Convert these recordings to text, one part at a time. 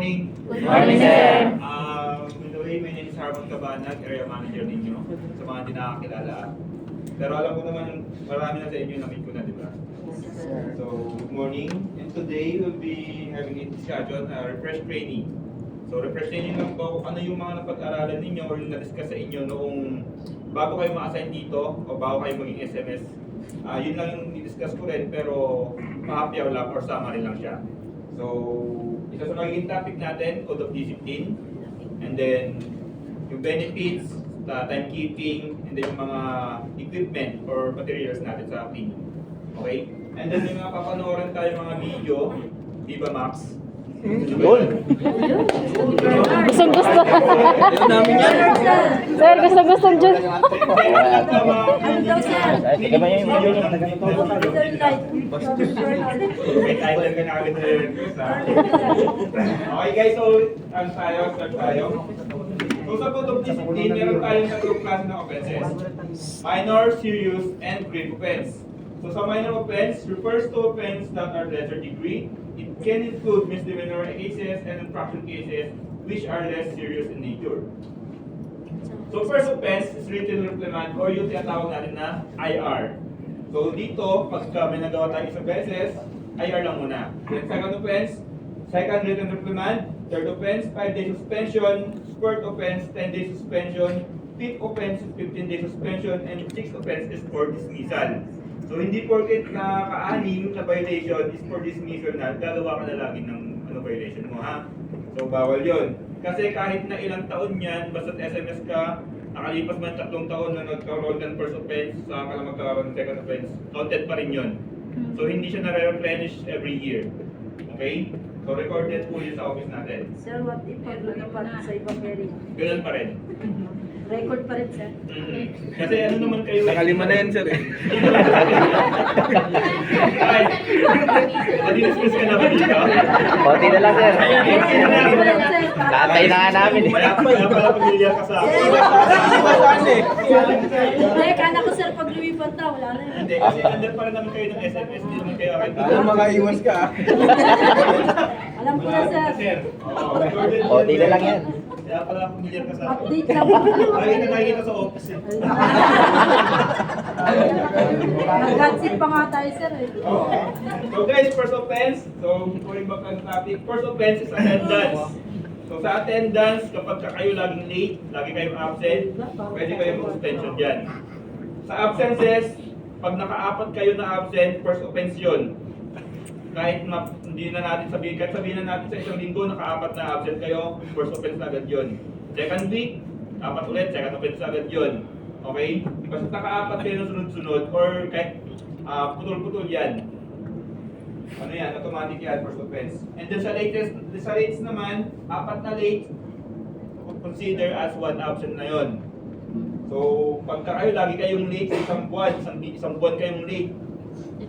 morning. Good morning, sir. By the way, my name is Harmon Cabanag, area manager ninyo. Sa mga hindi nakakilala. Pero alam ko naman, marami na sa inyo na-meet ko na, di ba? So, good morning. And today, we'll be having a discussion, refresh training. So, refresh training lang po kung ano yung mga napag-aralan ninyo or yung na-discuss sa inyo noong bago kayo ma-assign dito o bago kayo maging SMS. Yun lang yung i-discuss ko rin, pero pa-happy lang or summary lang siya. So, isa sa magiging topic natin, code of discipline, and then yung benefits, timekeeping, and then yung mga equipment or materials natin sa akin. Okay? And then yung mga papanoorin tayo mga video, di ba Max? Yun! Gustong-gusto. Yun namin yan! Sir, gustong-gusto dyan. Sige ba yung video niya? May title ka na agad na request ha. Okay guys, so start tayo. So sa code of discipline, meron tayong tatlong klase ng offenses. Minor, serious, and grave offense. So sa minor offense, refers to offense that are lesser degree. It can include misdemeanor cases and infraction cases which are less serious in nature. So first offense is written reprimand or yung tinatawag natin na IR. So dito, pagka may nagawa tayo isang beses, IR lang muna. Then second offense, second written reprimand. Third offense, 5 days suspension. Fourth offense, 10 days suspension. Fifth offense, 15 days suspension. And sixth offense is for dismissal. So hindi porket na ka-anim na violation is for dismissal na gagawa ka na lagi ng violation mo ha. So bawal yon. Kasi kahit na ilang taon yan, basta't SMS ka, nakalipas man 3 taon na nagkaroon ng first offense, saka ka lang magkaroon ng second offense, counted pa rin yun. So hindi siya na-replenish every year. Okay? So recorded po yun sa office natin. Sir, what if pag-lumipat sa ibang area? Ganun pa rin. Record pa rin, sir. Kasi ano naman kayo Nakalima na yan, sir eh. Ay, madinismiss ka na ba dito? Konti na lang, sir. Tatay na nga namin eh. Wala pala pamilya ka sa akin. Hindi, kana ko, sir, pag lumipat na, wala na yun. Hindi, kasi nandun pa rin naman kayo ng SMS, hindi naman kayo akin. makaiwas ka. Alam ko na, sir. Sir, recorded Konti na lang yan. Kaya pala pamilya ka sa akin. Update lang. Nakikita sa office eh. Nag-gossip pa nga tayo, sir. Eh. So guys, first offense, so going back on topic, first offense is attendance. So sa attendance, kapag kayo laging late, lagi kayong absent, pwede kayong suspension dyan. Sa absences, pag naka-apat kayo na absent, first offense yun. Kahit hindi na natin sabihin, kahit sabihin na natin sa isang linggo, naka-apat na absent kayo, first offense na agad yun. Second week, apat ulit, second offense na agad yun. Okay? Basta naka-apat kayo na sunod-sunod, or kahit putol-putol yan. Ano yan, automatic yan, first offense. And then sa rates naman, apat na late, consider as one absent na yon. So, pagka kayo lagi kayong late sa isang buwan kayong late,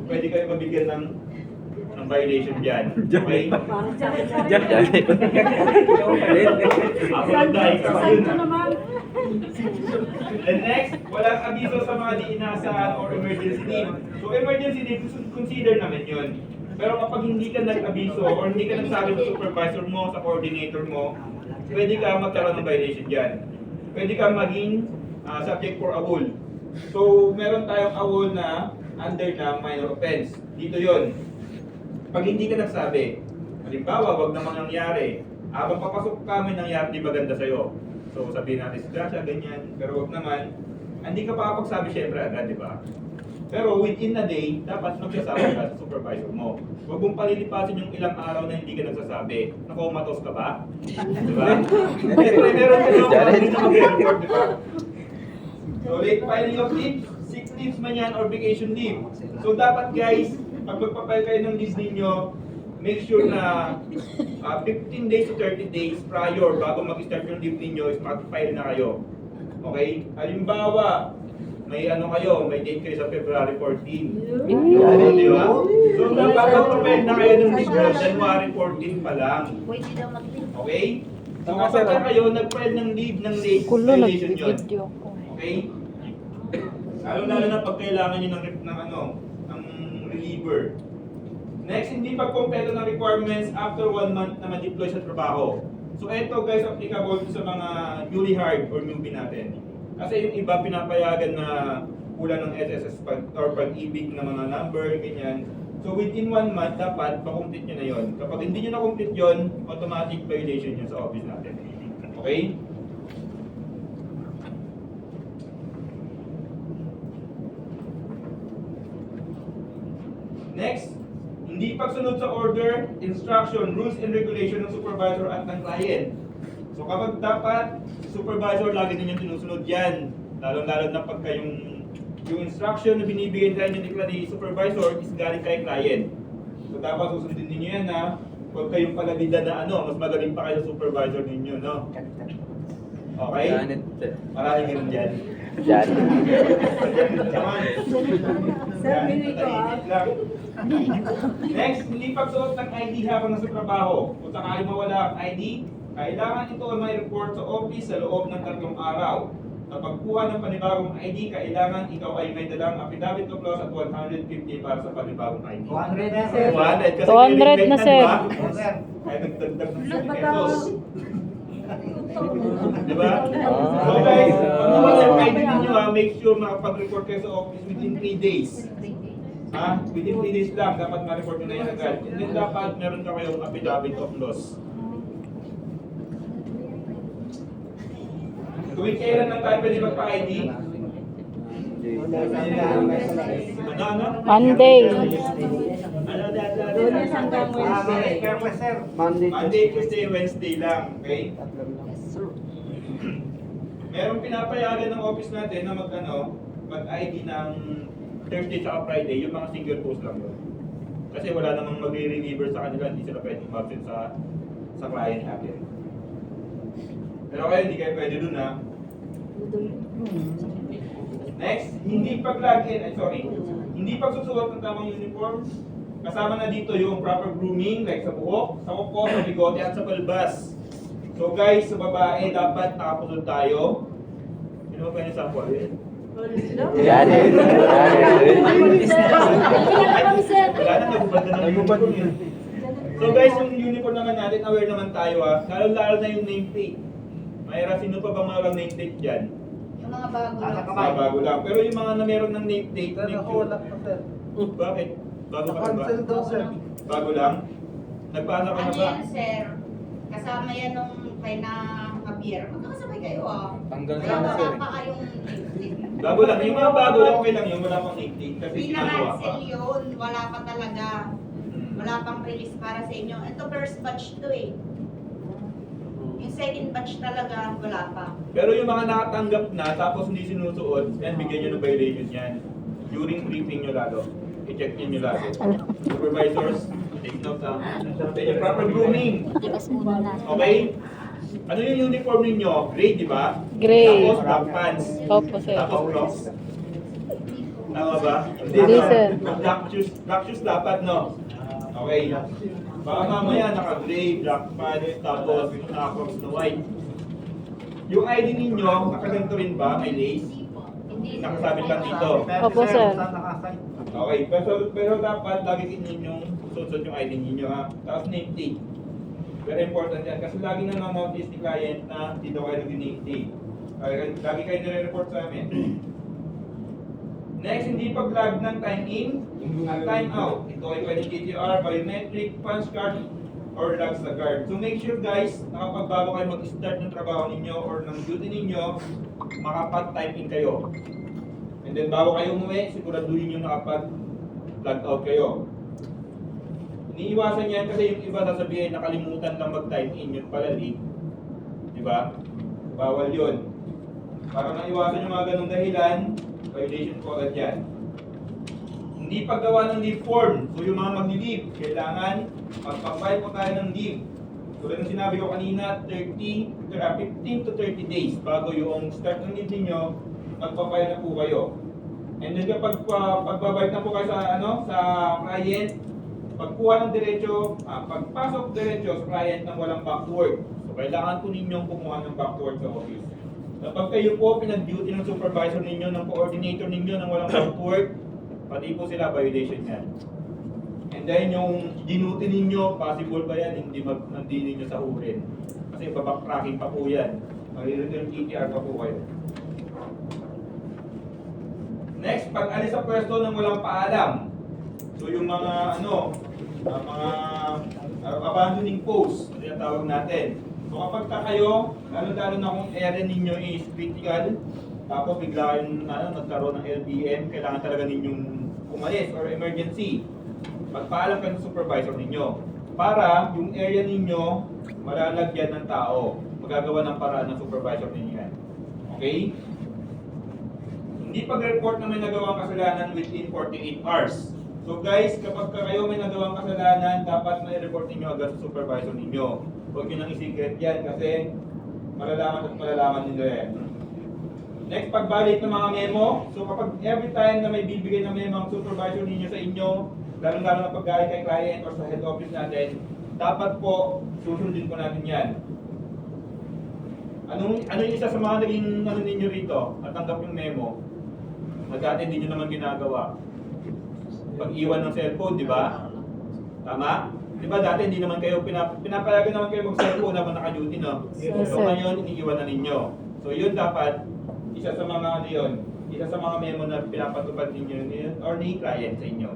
pwede kayo mabigyan ng violation dyan. Okay? Parang sakit-sakit. Ako lang dahil ka pa yun. Sakto naman. And next, walang abiso sa mga di inaasahan or emergency leave. So, emergency leave, consider namin yun. Pero kapag hindi ka nag-abiso or hindi ka nagsabi sa supervisor mo, sa coordinator mo, pwede ka magkaroon ng violation dyan. Pwede ka maging subject for AWOL. So, meron tayong AWOL na under na minor offense. Dito yon. Pag hindi ka nagsabi, halimbawa, wag namang nangyari. Habang papasok ka, may nangyari, di ba ganda sa'yo? So, sabihin natin, Gracia, ganyan. Pero wag naman, hindi ka papagsabi syempre agad, di ba? Pero within a day, dapat magsasabi ka sa supervisor mo. Huwag mong palilipasin yung ilang araw na hindi ka nagsasabi. Nakomatos ka ba? Di ba? Meron ka na hindi na mag-report, di ba? So, late filing of leave, sick leaves man yan or vacation leave. So, dapat guys, pag magpapile kayo ng leave ninyo, make sure na 15 days to 30 days prior bago mag-start yung leave ninyo is mag-file na kayo. Okay? Halimbawa, may may date kayo sa February 14. Di ba? So, dapat mag-file na kayo ng leave nyo, January 14 pa lang. Pwede daw mag-leave. Okay? So, kapag kayo nag-file ng leave ng late Kulo, violation yun. nag-video ko. Okay? Lalo na pag kailangan nyo ng reliever. Next, hindi pagkompleto ng requirements after 1 month na ma-deploy sa trabaho. So ito guys, applicable sa mga newly hired or newbie natin. Kasi yung iba pinapayagan na kulang ng SSS or pag-ibig na mga number, ganyan. So within 1 month, dapat makomplete nyo na yon. Kapag hindi nyo na-complete yon, automatic violation yun sa office natin. Okay? Next, hindi pagsunod sa order, instruction, rules and regulation ng supervisor at ng client. So kapag dapat, supervisor lagi din yung sinusunod yan. Lalo-lalo na pagka yung instruction na binibigay sa inyo ni supervisor is galing kay client. So dapat susundin ninyo yan na huwag kayong palabida na mas magaling pa kayo sa supervisor ninyo, no? Okay? Maraming ganun dyan. Diyan. Sir, minute ko Next, hindi pagsuot ng ID habang nasa trabaho. Kung sakali mawala ang ID, kailangan ito ay may report sa office sa loob ng 3 araw. Sa pagkuha ng panibagong ID, kailangan ikaw ay may dalang affidavit of loss at 150 para sa panibagong ID. 100 na, sir. 100 kasi 200 na, sir. Kaya nagdagdag ng Ba't 50 ako? pesos. Diba? So guys, pag nawala ang ID ninyo make sure makapag-report kayo sa office within 3 days. Within 3 days lang, dapat ma-report nyo na yan agad. And then dapat meron ka kayong affidavit of loss. Tuwing kailan lang tayo pwede magpa-ID? Ano? Monday. Lunes hanggang Wednesday. Monday, Tuesday, Wednesday lang. Okay? Meron pinapayagan ng office natin na mag-ID ng Thursday sa Friday, yung mga single post lang yun. Kasi wala namang magre-reliever sa kanila, hindi sila pwede mag-absent sa client natin. Pero kayo, hindi kayo pwede dun Next, hindi hindi pagsusuot ng tamang uniform. Kasama na dito yung proper grooming, like sa buhok, sa kuko, sa bigote, at sa balbas. So guys, sa babae, dapat nakapunod tayo. Sino ba kayo sa sample? Yan. Wala na, nagbubad na ng uniform yun. So guys, yung uniform naman natin, aware naman tayo lalo-lalo na yung nameplate. Mayroon, sino pa bang walang nameplate dyan? Yung mga bago lang. Bago lang. Pero yung mga na meron ng nameplate, bakit? Bago ka ba? Bago lang? Nagpasa ka na Ano ba? yan, sir? Kasama yan nung kay na Javier. Magkakasabay kayo Tanggal Kaya sana, wala sir. pa kayong Bago lang. Yung mga bago lang, okay lang yun. Wala pang nameplate. Kasi ginagawa pa. pinakancel yun. Wala pa talaga. Wala pang release para sa inyo. Ito first batch to eh. Yung second batch talaga, wala pa. Pero yung mga nakatanggap na, tapos hindi sinusuot, yan, bigyan nyo ng violation yan. During briefing nyo lalo. I-check nyo lalo. Supervisors, take note Then yung proper grooming. Okay? Ano yung uniform ninyo? Gray, di ba? Gray. Tapos black pants. Opo, sir. Tapos crocs. Tama ba? Hindi, sir. Black shoes dapat, no? Okay. Baka mamaya naka-gray, black pants, tapos naka-crocs na white. Yung ID ninyo, nakaganto rin ba? May lace? Nakasabit lang dito. Opo, sir. Okay, pero dapat lagi ninyong susod yung ID ninyo Tapos name tag. Very important yan kasi lagi na na-notice ni client na dito kayo nag-name tag. Lagi kayo nire-report sa amin. Next, hindi pag-log ng time in at time out. Ito ay pwede KTR, biometric, punch card, or log sa guard. So make sure guys, na kapag bago kayo mag-start ng trabaho ninyo or ng duty ninyo, makapag-time in kayo. And then bago kayo umuwi, siguraduhin nyo nakapag-log out kayo. Iniiwasan yan kasi yung iba sasabihin nakalimutan lang mag-time in, yun pala late. Diba? Bawal yun. Para maiwasan yung mga ganong dahilan, violation po agad yan. Hindi paggawa ng leave form. So yung mga mag-leave, kailangan magpapile po tayo ng leave. Tulad ng sinabi ko kanina, 15 to 30 days bago yung start ng leave ninyo, magpapile na po kayo. And then kapag pagbabalik na po kayo sa client, pagkuha ng diretso, pagpasok diretso sa client ng walang back to work. So kailangan po ninyong kumuha ng back to work sa office. Kapag kayo po pinag-duty ng supervisor ninyo, ng coordinator ninyo ng walang back to work, pati po sila violation yan. And then yung ginuti ninyo, possible ba yan, hindi ninyo sahurin. Kasi babacktracking pa po yan. Mag-return ETR pa po kayo. Next, pag alis sa pwesto ng walang paalam. So yung mga mga abandoning post, yung tawag natin. So kapag kayo, lalo na kung area ninyo is critical, tapos bigla kayong nagkaroon ng LBM, kailangan talaga ninyong umalis or emergency. Magpaalam kayo sa supervisor ninyo para yung area ninyo malalagyan ng tao. Magagawa ng paraan ng supervisor ninyo yan. Okay? Hindi pag-report na may nagawang kasalanan within 48 hours. So guys, kapag kayo may nagawang kasalanan, dapat may report ninyo agad sa supervisor ninyo. Huwag nyo nang i-secret yan kasi malalaman nila yan. Next, pag-validate ng mga memo. So kapag every time na may bibigay ng memo ang supervisor ninyo sa inyo, lalo-lalo na pag-galing kay client or sa head office natin, dapat po susundin po natin yan. Ano yung isa sa mga naging ninyo rito? Natanggap yung memo. Dati hindi nyo naman ginagawa. Pag-iwan ng cellphone, di ba? Tama? Di ba dati hindi naman kayo, pinapayagan naman kayo mag-cellphone habang naka-duty, no? Yes, So sir. ngayon, iniiwan na ninyo. So yun dapat, isa sa mga isa sa mga memo na pinapatupad ninyo or ni client sa inyo.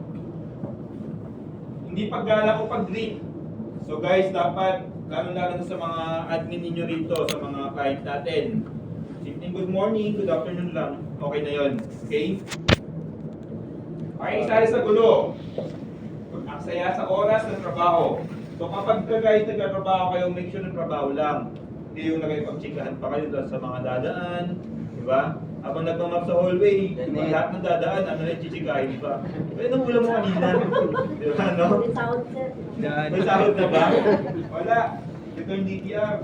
Hindi paggala o pag-greet. So guys, dapat, lalo-lalo sa mga admin ninyo rito, sa mga client natin, simpleng good morning, good afternoon lang, okay na yun. Okay? Okay, isali sa gulo. Aksaya sa oras ng trabaho. So kapag guys nagtatrabaho kayo, make sure ng trabaho lang. Hindi yung nagpapagtsikahan pa kayo sa mga dadaan. Di ba? Habang nagmamap sa hallway, diba, lahat ng dadaan, chichikahin pa. Eh, nung ulam mo kanina. Di ba, no? May sahod na ba? Wala. Ito yung DTR.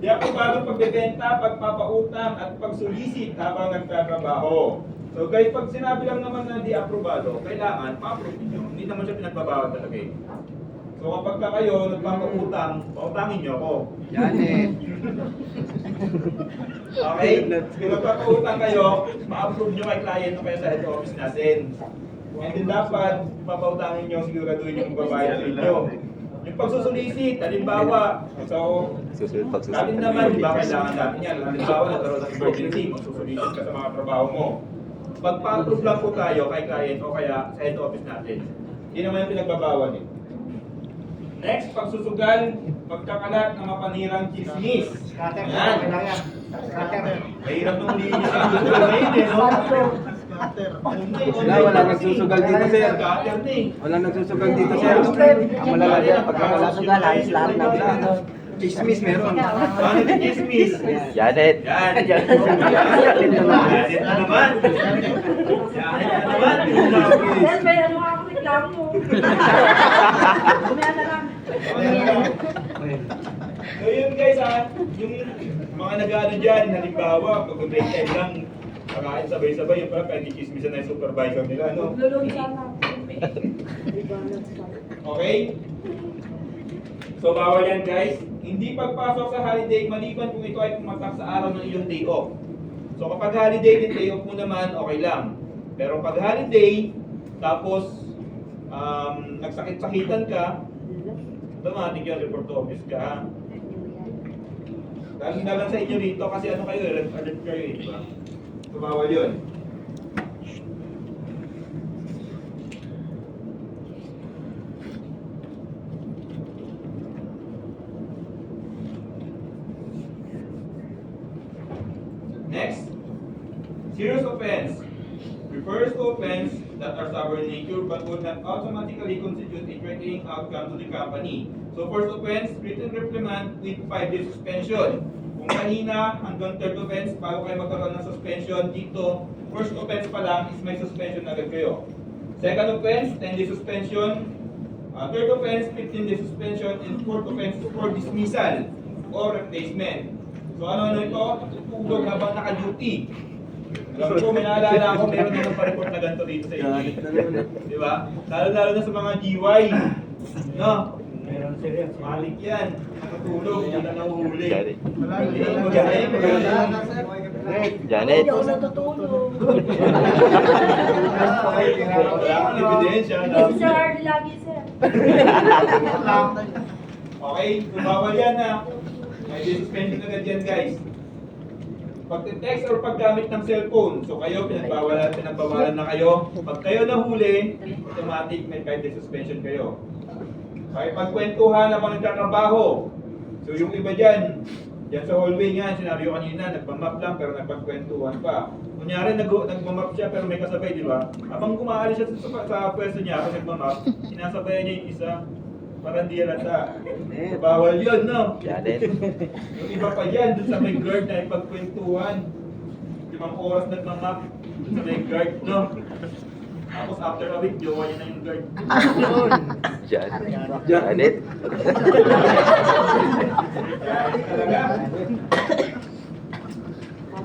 Di ako bago pagbebenta, pagpapautang at pagsulisit habang nagtatrabaho. So guys, pag sinabi lang naman na di aprobado, kailangan pa-approve niyo. Hindi naman siya pinagbabawal talaga eh. So kapag ka kayo nagpapautang, pautangin niyo ako. Yan eh. Okay? Kung nagpapautang kayo, pa-approve niyo kay client o kaya sa head office natin. And then dapat, papautangin niyo, siguraduhin yung magbabayad sa inyo. Yung pagsusulisit, halimbawa, so, natin naman, di ba kailangan natin yan? Halimbawa, nagkaroon ng emergency, magsusulisit ka sa mga trabaho mo. Pagpa-approve lang po tayo kay client o kaya sa head office natin. Hindi naman yung pinagbabawal eh. Next, pagsusugal, pagkakalat ng mapanirang chismis. Yan. Mahirap nung hindi niya sa susugal ngayon eh, no? Wala nagsusugal dito, sir. Cutter na eh. Wala nagsusugal dito, sir. Ang malalagyan, pagkakasugal, ayos lang na. Chismis meron. Paano yung chismis? Janet. Yan. Janet na naman. Janet na naman. Sir, may ano ako reklamo. Mamaya na lang. So yun guys yung mga nag-ano dyan, halimbawa, pag break time lang, kakain sabay-sabay, yung pala pwede chismisan na yung supervisor nila, no? Lulong sana. Okay? So bawal yan guys. Hindi pagpasok sa holiday maliban kung ito ay pumatak sa araw ng iyong day off. So kapag holiday din day off mo naman, okay lang. Pero pag holiday, tapos nagsakit-sakitan ka, automatic yung report to office ka, ha? Dahil naman sa inyo rito kasi ano kayo, alert kayo eh, di ba? So bawal yun. Next, serious offense refers to offense that are stubborn in nature but would not automatically constitute a threatening outcome to the company. So first offense, written reprimand with 5-day suspension. Kung kanina hanggang third offense, bago kayo magkaroon ng suspension, dito, first offense pa lang is may suspension agad kayo. Second offense, 10-day suspension. Third offense, 15-day suspension. And fourth offense, for dismissal or replacement. So ano ito? Tutulog habang naka-duty. Alam ko, may naalala ako, meron naman pa-report na ganito dito sa inyo. Di ba? Lalo-lalo na sa mga GY. No? Meron sila. Malik yan. Nakatulog, hindi na nahuhuli. Magaling. Janet. Hindi ako natutulog. Wala kang ebidensya, no? Kasi Sir Arlie lagi, sir. Okay, so bawal yan na. May suspension agad yan, guys. Pag-text or paggamit ng cellphone, so kayo, pinagbawalan na kayo. Pag kayo nahuli, automatic may 5 days suspension kayo. Okay, pagkwentuhan habang nagtatrabaho. So yung iba dyan sa hallway nga, sinabi ko kanina, nagmamap lang pero nagpagkwentuhan pa. Kunyari, nagmamap siya pero may kasabay, di ba? Habang kumaalis siya sa pwesto niya, habang nagmamap, sinasabayan niya yung isa. Para hindi halata. Bawal yun, no? Janet. Yung iba pa dyan, dun sa may guard na ipagkwentuhan. 5 oras nagmamap dun sa may guard, no? Tapos after a week, jowa niya na yung guard. Janet. Talaga.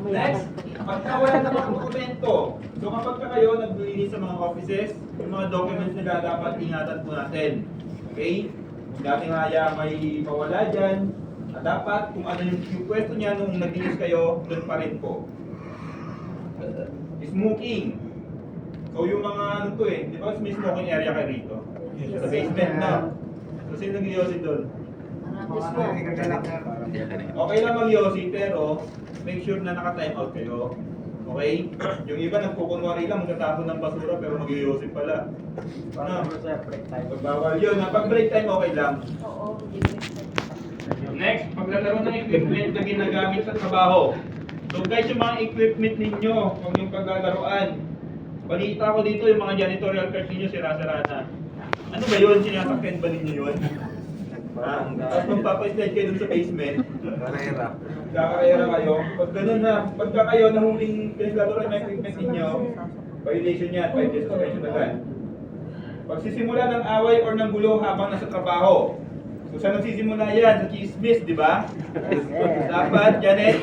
Next, pagkawala ng mga dokumento. So kapag kayo naglilinis sa mga offices, yung mga documents nila dapat ingatan po natin. Okay? Dating haya may mawala dyan. At dapat kung ano yung pwesto niya nung naglinis kayo, doon pa rin po. Smoking. So yung mga ano to di ba may smoking area kayo rito? Sa basement na. So sino nag-yosi doon? Okay lang mag-yosi pero make sure na naka-time out kayo. Okay? Yung iba nagkukunwari lang, magtatapon ng basura pero mag-yosi pala. Ano? Bawal yun. Pag break time okay lang. Oo, Next, paglalaro ng equipment na ginagamit sa trabaho. So guys, yung mga equipment ninyo, huwag yung paglalaroan. Balita ko dito yung mga janitorial cart ninyo, sira-sira na. Ano ba yun? Sinasakyan ba ninyo yun? Tapos magpapaslide kayo dun sa basement. Kakarera kayo. Pag ganun na, pagka kayo nahuling pinaglalaro ng equipment ninyo, violation yan, 5 days suspension agad. Pagsisimula ng away or ng gulo habang nasa trabaho. So saan nagsisimula yan? Sa chismis, di ba? Dapat, Janet.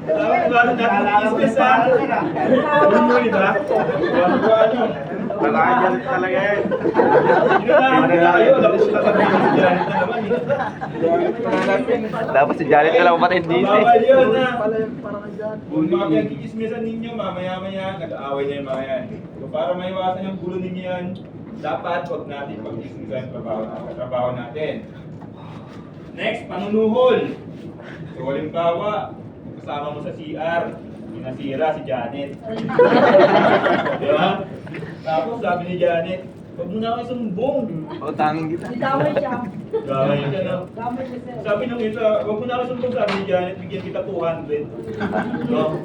Dapat iwasan natin sa chismis, ha? Ano, di ba? Malaki Janet talaga yan. Inunahan na kayo. Tapos sasabihin si Janet na naman, Dapat si Janet na lang umatid dito. Bawal yun, ha? Kung mga pinagkikismisan ninyo, mamaya-maya, nag-aaway na yung mga yan. So para maiwasan yung gulo ninyo yan, dapat huwag natin pag-dismisan yung trabaho natin. Next, panunuhol. So halimbawa, kasama mo sa CR, pinasira si Janet. Di ba? Tapos sabi ni Janet, huwag mo na ako isumbong. O, tanging kita. Damay siya. Gawin ka na. Damay siya, sir. Sabi nung isa, huwag mo na ako isumbong, sabi ni Janet, bigyan kita 200. No?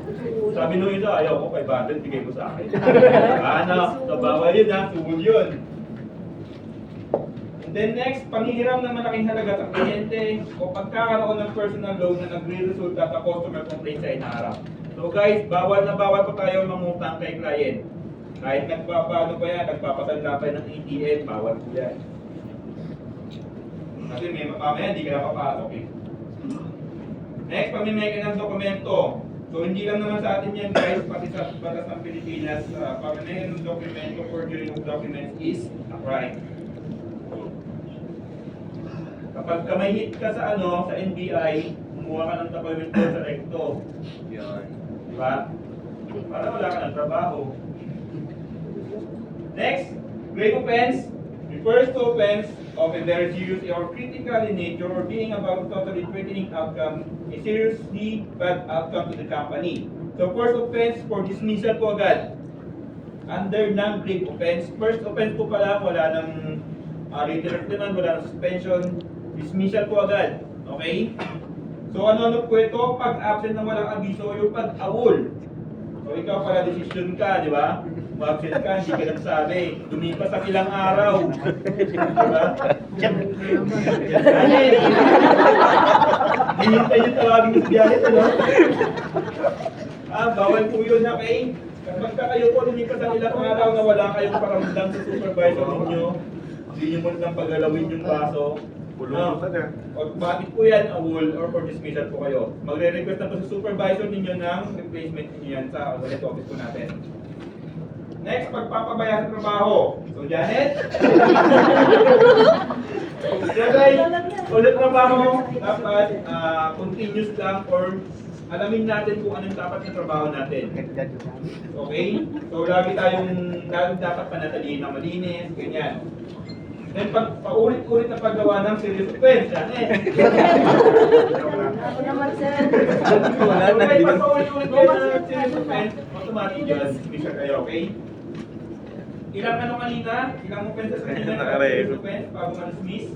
Sabi nung isa, ayaw ko 500, bigay mo sa akin. Ano, so bawal yun ha, sumul yun. And then next, panghihiram ng malaking halaga sa kliyente o pagkakaroon ng personal loan na nagre-resulta sa customer complaint sa inaharap. So guys, bawal na bawal pa tayo mangutang kay client. Kahit nagpapaano pa yan, nagpapasanla pa ng ATM, bawal po yan. Kasi may mamaya, hindi ka napapasok eh. Next, pamimigay ng dokumento. So hindi lang naman sa atin yan guys, pati sa batas ng Pilipinas, pamimigay ng dokumento for forgery of documents is a crime. Kapag may hit ka sa sa NBI, kumuha ka ng dokumento sa recto. Yun. Diba? Para wala ka ng trabaho. Next, grave offense refers to offense of a very serious or critical in nature or being about totally threatening outcome, a seriously bad outcome to the company. So first offense for dismissal po agad. Under non-grave offense, first offense po pala, wala ng written reprimand, wala ng suspension, dismissal po agad. Okay? So ano po ito? Pag absent ng walang abiso, yung pag-awol. So ikaw pala decision ka, di ba? Mag-absent ka, hindi ka nagsabi. Dumipas ang ilang araw. Diba? Hihintay yung tawagin sa Janet, ano? Bawal po yun, okay? Kapag kayo po lumipas ang ilang araw na wala kayong paramdam sa supervisor ninyo, hindi nyo mo lang paggalawin yung baso, bakit po yan, awol or dismissal po kayo. Magre-request na po sa supervisor ninyo ng replacement ninyo yan sa wallet office po natin. Next, pagpapabaya sa trabaho. So, Janet? So guys, ulit na ba ako? Dapat continuous lang or alamin natin kung anong dapat na trabaho natin. Okay? So lagi dapat panatilihin na malinis, ganyan. Then pag paulit-ulit na paggawa ng serious offense, yan eh. Ako naman, sir. Wala na, pag paulit-ulit kayo ng serious offense, automatic yun, dismiss kayo, okay? Ilang ano kanina? Ilang offenses kanina? Serious offense, bago ma-dismiss?